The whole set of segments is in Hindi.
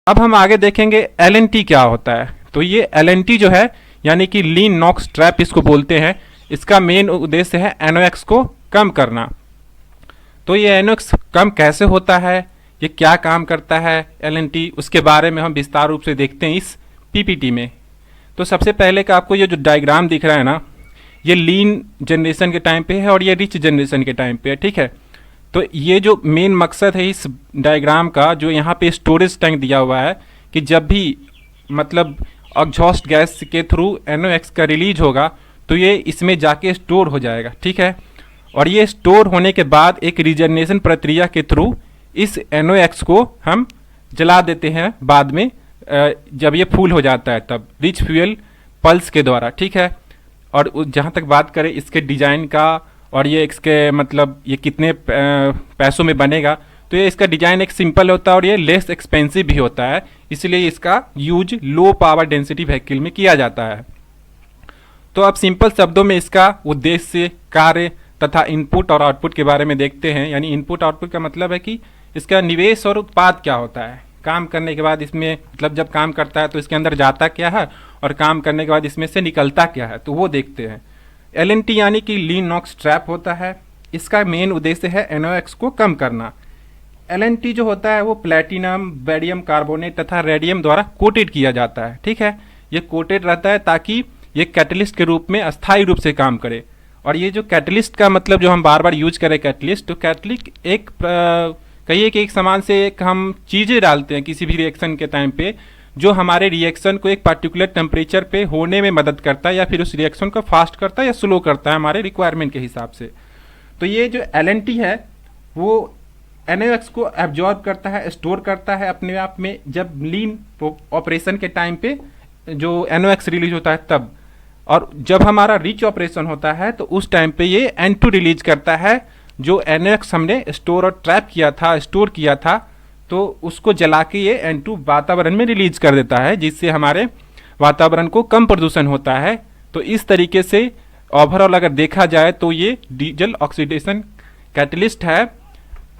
अब हम आगे देखेंगे एलएनटी क्या होता है। तो ये एलएनटी जो है यानी कि लीन नॉक्स ट्रैप इसको बोलते हैं। इसका मेन उद्देश्य है एनओएक्स को कम करना। तो ये एनओएक्स कम कैसे होता है, ये क्या काम करता है एलएनटी, उसके बारे में हम विस्तार रूप से देखते हैं इस पीपीटी में। तो सबसे पहले का आपको ये जो डायग्राम दिख रहा है ना, ये लीन जनरेशन के टाइम पे है और ये रिच जनरेशन के टाइम पे है, ठीक है। तो ये जो मेन मकसद है इस डायग्राम का, जो यहाँ पे स्टोरेज टैंक दिया हुआ है कि जब भी मतलब एग्जॉस्ट गैस के थ्रू एनओएक्स का रिलीज होगा तो ये इसमें जाके स्टोर हो जाएगा, ठीक है। और ये स्टोर होने के बाद एक रीजनरेशन प्रक्रिया के थ्रू इस एनओएक्स को हम जला देते हैं बाद में, जब ये फुल हो जाता है तब रिच फ्यूल पल्स के द्वारा, ठीक है। और जहाँ तक बात करें इसके डिज़ाइन का और ये इसके मतलब ये कितने पैसों में बनेगा, तो ये इसका डिज़ाइन एक सिंपल होता है और ये लेस एक्सपेंसिव भी होता है, इसलिए इसका use low power density vehicle में किया जाता है। तो अब सिंपल शब्दों में इसका उद्देश्य, कार्य तथा इनपुट और आउटपुट के बारे में देखते हैं। यानी इनपुट आउटपुट का मतलब है कि इसका निवेश और उत्पाद क्या होता है, काम करने के बाद इसमें मतलब जब काम करता है तो इसके अंदर जाता क्या है और काम करने के बाद इसमें से निकलता क्या है, तो वो देखते हैं। एलएनटी यानी कि लीन नॉक्स ट्रैप होता है। इसका मेन उद्देश्य है एनओएक्स को कम करना। एलएनटी जो होता है वो प्लैटिनम, बेरियम कार्बोनेट तथा रेडियम द्वारा कोटेड किया जाता है, ठीक है। ये कोटेड रहता है ताकि ये कैटलिस्ट के रूप में अस्थायी रूप से काम करे। और ये जो कैटलिस्ट का मतलब जो हम बार बार यूज करें कैटलिस्ट, तो कैटलिस्ट एक कहिए कि एक सामान से एक हम चीज़ें डालते हैं किसी भी रिएक्शन के टाइम पे, जो हमारे रिएक्शन को एक पर्टिकुलर टेम्परेचर पे होने में मदद करता है या फिर उस रिएक्शन को फास्ट करता है या स्लो करता है हमारे रिक्वायरमेंट के हिसाब से। तो ये जो एलएनटी है वो एनओएक्स को एब्जॉर्ब करता है, स्टोर करता है अपने आप में जब लीन ऑपरेशन के टाइम पे जो एनओएक्स रिलीज होता है तब। और जब हमारा रिच ऑपरेशन होता है तो उस टाइम पे ये एन2 रिलीज करता है, जो एनओएक्स हमने स्टोर और ट्रैप किया था, स्टोर किया था, तो उसको जला के ये N2 वातावरण में रिलीज कर देता है, जिससे हमारे वातावरण को कम प्रदूषण होता है। तो इस तरीके से ओवरऑल अगर देखा जाए तो ये डीजल ऑक्सीडेशन कैटलिस्ट है।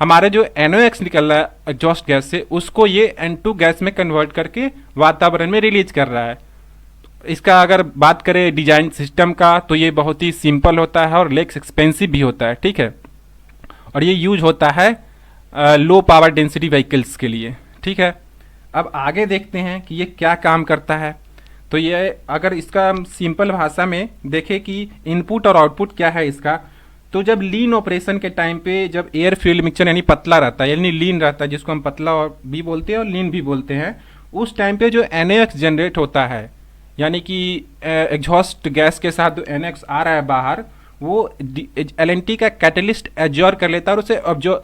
हमारे जो NOx निकल रहा है एग्जॉस्ट गैस से, उसको ये N2 गैस में कन्वर्ट करके वातावरण में रिलीज कर रहा है। इसका अगर बात करें डिजाइन सिस्टम का, तो ये बहुत ही सिंपल होता है और लेस एक्सपेंसिव भी होता है, ठीक है। और ये यूज होता है लो पावर डेंसिटी व्हीकल्स के लिए, ठीक है। अब आगे देखते हैं कि ये क्या काम करता है। तो ये अगर इसका सिंपल भाषा में देखें कि इनपुट और आउटपुट क्या है इसका, तो जब लीन ऑपरेशन के टाइम पे जब एयर फ्यूल मिक्सचर यानी पतला रहता है, यानी लीन रहता है, जिसको हम पतला भी बोलते हैं और लीन भी बोलते हैं, उस टाइम पे जो NOx जनरेट होता है, यानी कि एग्जॉस्ट गैस के साथ जो NOx आ रहा है बाहर, वो एलएनटी का कैटलिस्ट एब्जॉर्ब कर लेता है और उसे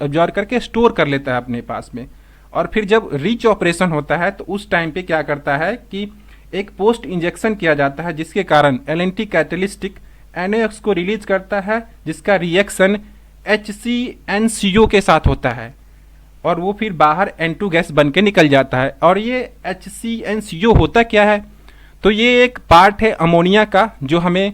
एब्जॉर्ब करके स्टोर कर लेता है अपने पास में। और फिर जब रिच ऑपरेशन होता है तो उस टाइम पे क्या करता है कि एक पोस्ट इंजेक्शन किया जाता है, जिसके कारण एलएनटी कैटलिस्टिक NOx को रिलीज करता है, जिसका रिएक्शन HCnCO के साथ होता है और वो फिर बाहर N2 गैस बन के निकल जाता है। और ये HCnCO होता क्या है, तो ये एक पार्ट है अमोनिया का, जो हमें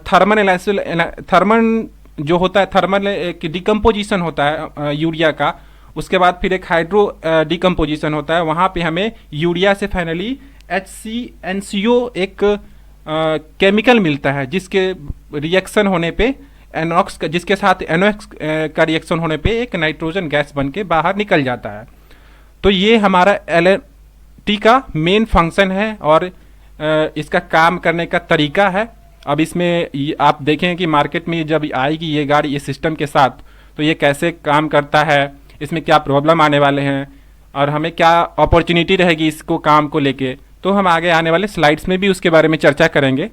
थर्मल जो होता है, थर्मल एक डिकम्पोजिशन होता है यूरिया का, उसके बाद फिर एक हाइड्रो डिकम्पोजिशन होता है, वहाँ पे हमें यूरिया से फाइनली HCnCO एक केमिकल मिलता है, जिसके रिएक्शन होने पे NOx का, जिसके साथ NOx का रिएक्शन होने पे एक नाइट्रोजन गैस बन के बाहर निकल जाता है। तो ये हमारा एलएनटी का मेन फंक्शन है और इसका काम करने का तरीका है। अब इसमें आप देखें कि मार्केट में जब आएगी ये गाड़ी ये सिस्टम के साथ, तो ये कैसे काम करता है, इसमें क्या प्रॉब्लम आने वाले हैं और हमें क्या अपॉर्चुनिटी रहेगी इसको काम को लेके, तो हम आगे आने वाले स्लाइड्स में भी उसके बारे में चर्चा करेंगे।